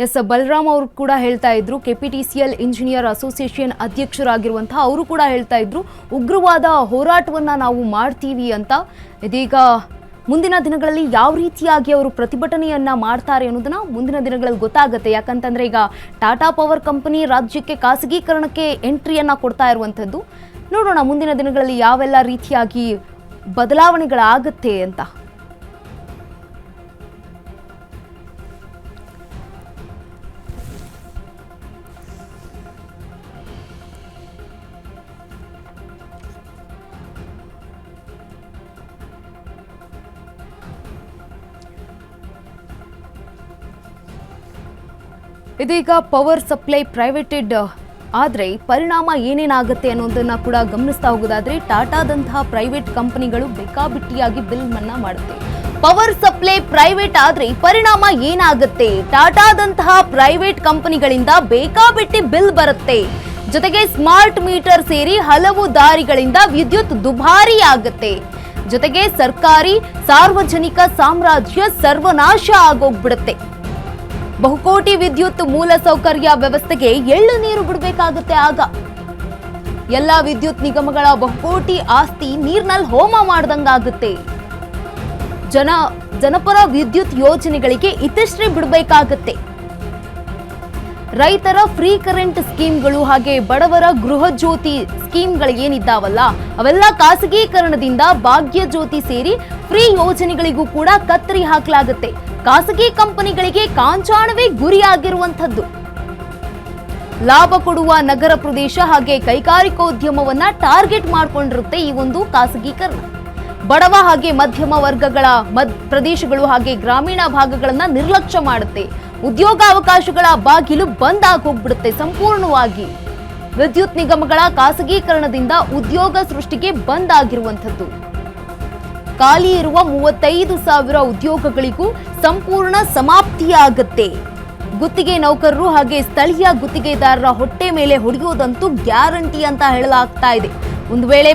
S Balram ಅವರು ಕೂಡ ಹೇಳ್ತಾ ಇದ್ರು, ಕೆಪಿಟಿಸಿಎಲ್ ಇಂಜಿನಿಯರ್ ಅಸೋಸಿಯೇಷನ್ ಅಧ್ಯಕ್ಷರಾಗಿರುವಂತಹ ಅವರು ಕೂಡ ಹೇಳ್ತಾ ಇದ್ರು ಉಗ್ರವಾದ ಹೋರಾಟವನ್ನ ನಾವು ಮಾಡ್ತೀವಿ ಅಂತ. ಇದೀಗ ಮುಂದಿನ ದಿನಗಳಲ್ಲಿ ಯಾವ ರೀತಿಯಾಗಿ ಅವರು ಪ್ರತಿಭಟನೆಯನ್ನ ಮಾಡ್ತಾರೆ ಅನ್ನೋದನ್ನ ಮುಂದಿನ ದಿನಗಳಲ್ಲಿ ಗೊತ್ತಾಗುತ್ತೆ. ಯಾಕಂತಂದ್ರೆ ಈಗ ಟಾಟಾ ಪವರ್ ಕಂಪನಿ ರಾಜ್ಯಕ್ಕೆ ಖಾಸಗೀಕರಣಕ್ಕೆ ಎಂಟ್ರಿಯನ್ನ ಕೊಡ್ತಾ ಇರುವಂಥದ್ದು. ನೋಡೋಣ ಮುಂದಿನ ದಿನಗಳಲ್ಲಿ ಯಾವೆಲ್ಲ ರೀತಿಯಾಗಿ ಬದಲಾವಣೆಗಳಾಗುತ್ತೆ ಅಂತ. ಇದೀಗ ಪವರ್ ಸಪ್ಲೈ ಪ್ರೈವೇಟೆಡ್ ಆದರೆ ಪರಿಣಾಮ ಏನೇನಾಗುತ್ತೆ ಅನ್ನೋದನ್ನ ಕೂಡ ಗಮನಿಸ್ತಾ ಹೋಗೋದಾದ್ರೆ ಟಾಟಾದಂತಹ ಪ್ರೈವೇಟ್ ಕಂಪನಿಗಳು ಬೇಕಾಬಿಟ್ಟಿಯಾಗಿ ಬಿಲ್ ಮನ್ನಾ ಮಾಡುತ್ತೆ. ಪವರ್ ಸಪ್ಲೈ ಪ್ರೈವೇಟ್ ಆದ್ರೆ ಪರಿಣಾಮ ಏನಾಗುತ್ತೆ? ಟಾಟಾದಂತಹ ಪ್ರೈವೇಟ್ ಕಂಪನಿಗಳಿಂದ ಬೇಕಾಬಿಟ್ಟಿ ಬಿಲ್ ಬರುತ್ತೆ. ಜೊತೆಗೆ ಸ್ಮಾರ್ಟ್ ಮೀಟರ್ ಸೇರಿ ಹಲವು ದಾರಿಗಳಿಂದ ವಿದ್ಯುತ್ ದುಬಾರಿ ಆಗುತ್ತೆ. ಜೊತೆಗೆ ಸರ್ಕಾರಿ ಸಾರ್ವಜನಿಕ ಸಾಮ್ರಾಜ್ಯ ಸರ್ವನಾಶ ಆಗೋಗ್ಬಿಡುತ್ತೆ. ಬಹುಕೋಟಿ ವಿದ್ಯುತ್ ಮೂಲಸೌಕರ್ಯ ವ್ಯವಸ್ಥೆಗೆ ಎಳ್ಳು ನೀರು ಬಿಡಬೇಕಾಗುತ್ತೆ. ಆಗ ಎಲ್ಲ ವಿದ್ಯುತ್ ನಿಗಮಗಳ ಬಹುಕೋಟಿ ಆಸ್ತಿ ನೀರ್ನಲ್ಲಿ ಹೋಮ ಮಾಡ್ದಂಗಾಗುತ್ತೆ. ಜನಪರ ವಿದ್ಯುತ್ ಯೋಜನೆಗಳಿಗೆ ಇತಿಶ್ರೀ ಬಿಡಬೇಕಾಗತ್ತೆ. ರೈತರ ಫ್ರೀ ಕರೆಂಟ್ ಸ್ಕೀಮ್ಗಳು ಹಾಗೆ ಬಡವರ ಗೃಹ ಜ್ಯೋತಿ ಸ್ಕೀಮ್ಗಳು ಏನಿದ್ದಾವಲ್ಲ ಅವೆಲ್ಲ ಖಾಸಗೀಕರಣದಿಂದ ಭಾಗ್ಯ ಜ್ಯೋತಿ ಸೇರಿ ಫ್ರೀ ಯೋಜನೆಗಳಿಗೂ ಕೂಡ ಕತ್ತರಿ ಹಾಕಲಾಗುತ್ತೆ. ಖಾಸಗಿ ಕಂಪನಿಗಳಿಗೆ ಕಾಂಚಾಣವೇ ಗುರಿಯಾಗಿರುವಂಥದ್ದು. ಲಾಭ ಕೊಡುವ ನಗರ ಪ್ರದೇಶ ಹಾಗೆ ಕೈಗಾರಿಕೋದ್ಯಮವನ್ನ ಟಾರ್ಗೆಟ್ ಮಾಡಿಕೊಂಡಿರುತ್ತೆ ಈ ಒಂದು ಖಾಸಗೀಕರಣ. ಬಡವ ಹಾಗೆ ಮಧ್ಯಮ ವರ್ಗಗಳ ಪ್ರದೇಶಗಳು ಹಾಗೆ ಗ್ರಾಮೀಣ ಭಾಗಗಳನ್ನ ನಿರ್ಲಕ್ಷ್ಯ ಮಾಡುತ್ತೆ. ಉದ್ಯೋಗಾವಕಾಶಗಳ ಬಾಗಿಲು ಬಂದ್ ಆಗೋಗ್ಬಿಡುತ್ತೆ ಸಂಪೂರ್ಣವಾಗಿ. ವಿದ್ಯುತ್ ನಿಗಮಗಳ ಖಾಸಗೀಕರಣದಿಂದ ಉದ್ಯೋಗ ಸೃಷ್ಟಿಗೆ ಬಂದ್ ಆಗಿರುವಂಥದ್ದು. ಖಾಲಿ ಇರುವ 35,000 ಉದ್ಯೋಗಗಳಿಗೂ ಸಂಪೂರ್ಣ ಸಮಾಪ್ತಿಯಾಗುತ್ತೆ. ಗುತ್ತಿಗೆ ನೌಕರರು ಹಾಗೆ ಸ್ಥಳೀಯ ಗುತ್ತಿಗೆದಾರರ ಹೊಟ್ಟೆ ಮೇಲೆ ಹೊಡೆಯೋದಂತೂ ಗ್ಯಾರಂಟಿ ಅಂತ ಹೇಳಲಾಗ್ತಾ ಇದೆ. ಒಂದು ವೇಳೆ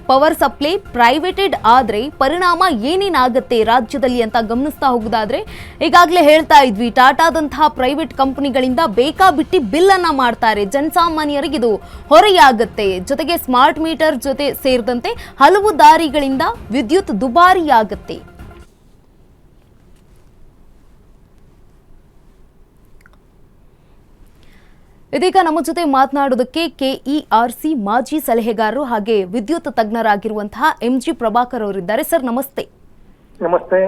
ಪವರ್ ಸಪ್ಲೈ ಪ್ರೈವೇಟೆಡ್ ಆದ್ರೆ ಪರಿಣಾಮ ಏನೇನಾಗುತ್ತೆ ರಾಜ್ಯದಲ್ಲಿ ಅಂತ ಗಮನಿಸ್ತಾ ಹೋಗೋದಾದ್ರೆ ಈಗಾಗಲೇ ಹೇಳ್ತಾ ಇದ್ವಿ, ಟಾಟಾದಂತಹ ಪ್ರೈವೇಟ್ ಕಂಪನಿಗಳಿಂದ ಬೇಕಾಬಿಟ್ಟಿ ಬಿಲ್ ಅನ್ನ ಮಾಡ್ತಾರೆ. ಜನಸಾಮಾನ್ಯರಿಗೆ ಇದು ಹೊರೆಯಾಗುತ್ತೆ. ಜೊತೆಗೆ ಸ್ಮಾರ್ಟ್ ಮೀಟರ್ ಜೊತೆ ಸೇರಿದಂತೆ ಹಲವು ದಾರಿಗಳಿಂದ ವಿದ್ಯುತ್ ದುಬಾರಿಯಾಗುತ್ತೆ. ಇದೀಗ ನಮ್ಮ ಜೊತೆ ಮಾತನಾಡೋದಕ್ಕೆ ಕೆಇಆರ್ಸಿ ಮಾಜಿ ಸಲಹೆಗಾರರು ಹಾಗೆ ವಿದ್ಯುತ್ ತಜ್ಞರಾಗಿರುವಂತಹ ಎಂಜಿ ಪ್ರಭಾಕರ್ ಅವರಿದ್ದಾರೆ. ಸರ್ ನಮಸ್ತೆ. ನಮಸ್ತೆ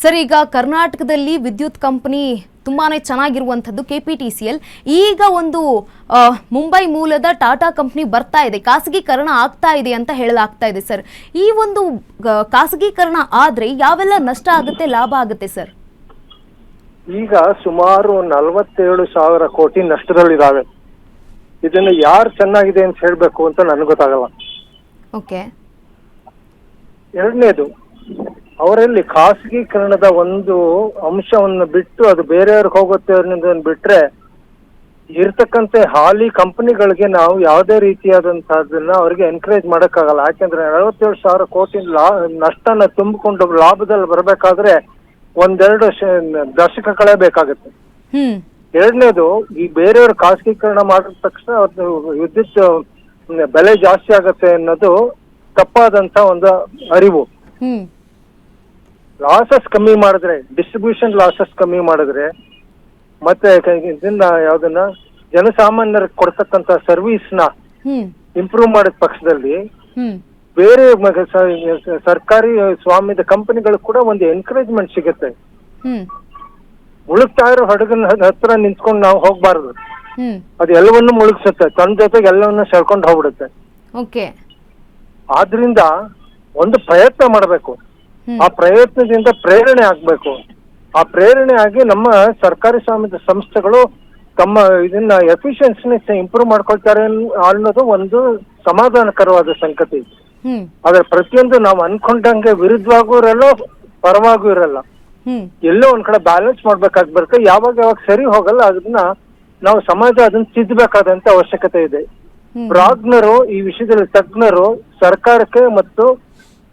ಸರ್, ಈಗ ಕರ್ನಾಟಕದಲ್ಲಿ ವಿದ್ಯುತ್ ಕಂಪನಿ ತುಂಬಾನೇ ಚೆನ್ನಾಗಿರುವಂಥದ್ದು ಕೆಪಿಟಿಸಿಎಲ್. ಈಗ ಒಂದು ಮುಂಬೈ ಮೂಲದ ಟಾಟಾ ಕಂಪನಿ ಬರ್ತಾ ಇದೆ, ಖಾಸಗೀಕರಣ ಆಗ್ತಾ ಇದೆ ಅಂತ ಹೇಳಲಾಗ್ತಾ ಇದೆ. ಸರ್, ಈ ಒಂದು ಖಾಸಗೀಕರಣ ಆದ್ರೆ ಯಾವೆಲ್ಲ ನಷ್ಟ ಆಗುತ್ತೆ, ಲಾಭ ಆಗುತ್ತೆ ಸರ್? ಈಗ ಸುಮಾರು 47,000 ಕೋಟಿ ನಷ್ಟದಲ್ಲಿದ್ದಾವೆ. ಇದನ್ನು ಯಾರು ಚೆನ್ನಾಗಿದೆ ಅಂತ ಹೇಳ್ಬೇಕು ಅಂತ ನನಗೆ ಗೊತ್ತಾಗಲ್ಲ. ಓಕೆ. ಎರಡನೇದು, ಅವರಲ್ಲಿ ಖಾಸಗೀಕರಣದ ಒಂದು ಅಂಶವನ್ನು ಬಿಟ್ಟು ಅದು ಬೇರೆಯವ್ರಿಗೆ ಹೋಗುತ್ತೆ ಅನ್ನೋದನ್ನ ಬಿಟ್ರೆ ಇರ್ತಕ್ಕಂಥ ಹಾಲಿ ಕಂಪನಿಗಳಿಗೆ ನಾವು ಯಾವುದೇ ರೀತಿಯಾದಂತಹದನ್ನ ಅವ್ರಿಗೆ ಎನ್ಕರೇಜ್ ಮಾಡಕ್ಕಾಗಲ್ಲ. ಯಾಕೆಂದ್ರೆ 47,000 ಕೋಟಿ ನಷ್ಟನ ತುಂಬಿಕೊಂಡು ಲಾಭದಲ್ಲಿ ಬರಬೇಕಾದ್ರೆ ಒಂದೆರಡು ದಶಕಗಳೇ ಬೇಕಾಗುತ್ತೆ. ಎರಡನೇದು, ಈ ಬೇರೆಯವರು ಖಾಸಗೀಕರಣ ಮಾಡಿದ ತಕ್ಷಣ ವಿದ್ಯುತ್ ಬೆಲೆ ಜಾಸ್ತಿ ಆಗತ್ತೆ ಅನ್ನೋದು ತಪ್ಪಾದಂತ ಒಂದು ಅರಿವು. ಲಾಸಸ್ ಕಮ್ಮಿ ಮಾಡಿದ್ರೆ, ಡಿಸ್ಟ್ರಿಬ್ಯೂಷನ್ ಲಾಸಸ್ ಕಮ್ಮಿ ಮಾಡಿದ್ರೆ, ಮತ್ತೆ ಇದನ್ನ ಯಾವ್ದನ್ನ ಜನಸಾಮಾನ್ಯರಿಗೆ ಕೊಡ್ತಕ್ಕಂತ ಸರ್ವಿಸ್ ನ ಇಂಪ್ರೂವ್ ಮಾಡಿದ ಪಕ್ಷದಲ್ಲಿ ಬೇರೆ ಸರ್ಕಾರಿ ಸ್ವಾಮ್ಯದ ಕಂಪನಿಗಳು ಕೂಡ ಒಂದು ಎನ್ಕರೇಜ್ಮೆಂಟ್ ಸಿಗುತ್ತೆ. ಮುಳುಗ್ತಾ ಇರೋ ಹಡಗನ ಹತ್ರ ನಿಂತ್ಕೊಂಡು ನಾವು ಹೋಗ್ಬಾರ್ದು. ಅದು ಎಲ್ಲವನ್ನೂ ಮುಳುಗಿಸುತ್ತೆ, ತನ್ನ ಜೊತೆಗೆ ಎಲ್ಲವನ್ನ ಸೆಳ್ಕೊಂಡು ಹೋಗ್ಬಿಡುತ್ತೆ. ಆದ್ರಿಂದ ಒಂದು ಪ್ರಯತ್ನ ಮಾಡಬೇಕು. ಆ ಪ್ರಯತ್ನದಿಂದ ಪ್ರೇರಣೆ ಆಗ್ಬೇಕು. ಆ ಪ್ರೇರಣೆ ಆಗಿ ನಮ್ಮ ಸರ್ಕಾರಿ ಸ್ವಾಮ್ಯದ ಸಂಸ್ಥೆಗಳು ತಮ್ಮ ಇದನ್ನ ಎಫಿಷಿಯನ್ಸಿನ ಇಂಪ್ರೂವ್ ಮಾಡ್ಕೊಳ್ತಾರೆ ಅನ್ನೋದು ಒಂದು ಸಮಾಧಾನಕರವಾದ ಸಂಗತಿ. ಆದ್ರೆ ಪ್ರತಿಯೊಂದು ನಾವು ಅನ್ಕೊಂಡಂಗೆ ವಿರುದ್ಧವಾಗೂ ಇರಲ್ಲ, ಪರವಾಗೂ ಇರಲ್ಲ. ಎಲ್ಲೋ ಒಂದ್ ಕಡೆ ಬ್ಯಾಲೆನ್ಸ್ ಮಾಡ್ಬೇಕಾಗಿ ಬರುತ್ತೆ. ಯಾವಾಗ ಸರಿ ಹೋಗಲ್ಲ, ಅದನ್ನ ನಾವು ಸಮಾಜ ಅದನ್ನ ತಿದ್ದಬೇಕಾದಂತ ಅವಶ್ಯಕತೆ ಇದೆ. ಪ್ರಾಜ್ಞರು, ಈ ವಿಷಯದಲ್ಲಿ ತಜ್ಞರು ಸರ್ಕಾರಕ್ಕೆ ಮತ್ತು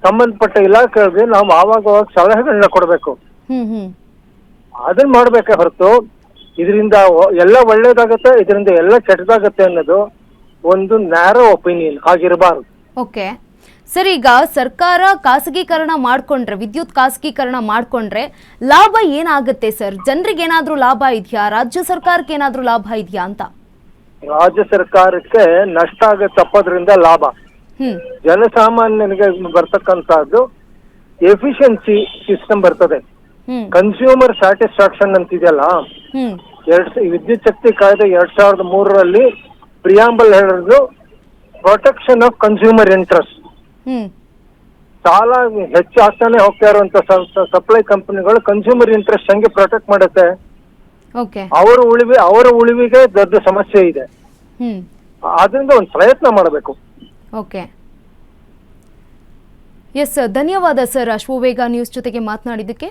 ಸಂಬಂಧಪಟ್ಟ ಇಲಾಖೆಗಳಿಗೆ ನಾವು ಆವಾಗ ಸಲಹೆಗಳನ್ನ ಕೊಡ್ಬೇಕು. ಅದನ್ನ ಮಾಡ್ಬೇಕೆ ಹೊರತು ಇದರಿಂದ ಎಲ್ಲ ಒಳ್ಳೇದಾಗತ್ತೆ, ಇದರಿಂದ ಎಲ್ಲ ಕೆಟ್ಟದಾಗತ್ತೆ ಅನ್ನೋದು ಒಂದು ನ್ಯಾರೋ ಒಪಿನಿಯನ್ ಆಗಿರಬಾರ್ದು. ಓಕೆ ಸರ್, ಈಗ ಸರ್ಕಾರ ಖಾಸಗೀಕರಣ ಮಾಡ್ಕೊಂಡ್ರೆ, ವಿದ್ಯುತ್ ಖಾಸಗೀಕರಣ ಮಾಡ್ಕೊಂಡ್ರೆ ಲಾಭ ಏನಾಗುತ್ತೆ ಸರ್? ಜನರಿಗೆ ಏನಾದ್ರೂ ಲಾಭ ಇದೆಯಾ? ರಾಜ್ಯ ಸರ್ಕಾರಕ್ಕೆ ಏನಾದ್ರೂ ಲಾಭ ಇದೆಯಾ ಅಂತ? ರಾಜ್ಯ ಸರ್ಕಾರಕ್ಕೆ ನಷ್ಟ ತಪ್ಪೋದ್ರಿಂದ ಲಾಭ. ಜನಸಾಮಾನ್ಯನಿಗೆ ಬರ್ತಕ್ಕಂಥದ್ದು ಎಫಿಷಿಯನ್ಸಿ ಸಿಸ್ಟಮ್ ಬರ್ತದೆ. ಕನ್ಸ್ಯೂಮರ್ ಸ್ಯಾಟಿಸ್ಫ್ಯಾಕ್ಷನ್ ಅಂತಿದೆಯಲ್ಲ, ವಿದ್ಯುತ್ ಶಕ್ತಿ ಕಾಯ್ದೆ 2003 ಪ್ರಿಯಾಂಬಲ್ ಹೇಳಿದ್ರು ಪ್ರೊಟೆಕ್ಷನ್ ಆಫ್ ಕನ್ಸ್ಯೂಮರ್ ಇಂಟ್ರೆಸ್ಟ್. ಸಾಲ ಹೆಚ್ಚು ಆಗ್ತಾನೆ ಹೋಗ್ತಾ ಇರುವಂತ ಸಪ್ಲೈ ಕಂಪನಿಗಳು ಕನ್ಸ್ಯೂಮರ್ ಇಂಟ್ರೆಸ್ಟ್ ಹೆಂಗೆ ಪ್ರೊಟೆಕ್ಟ್ ಮಾಡುತ್ತೆ? ಅವರ ಉಳಿವಿಗೆ ದೊಡ್ಡ ಸಮಸ್ಯೆ ಇದೆ. ಆದ್ರಿಂದ ಒಂದು ಪ್ರಯತ್ನ ಮಾಡಬೇಕು. ಓಕೆ, ಎಸ್, ಧನ್ಯವಾದ ಸರ್ ಅಶ್ವವೇಗ ನ್ಯೂಸ್ ಜೊತೆಗೆ ಮಾತನಾಡಿದ್ದಕ್ಕೆ.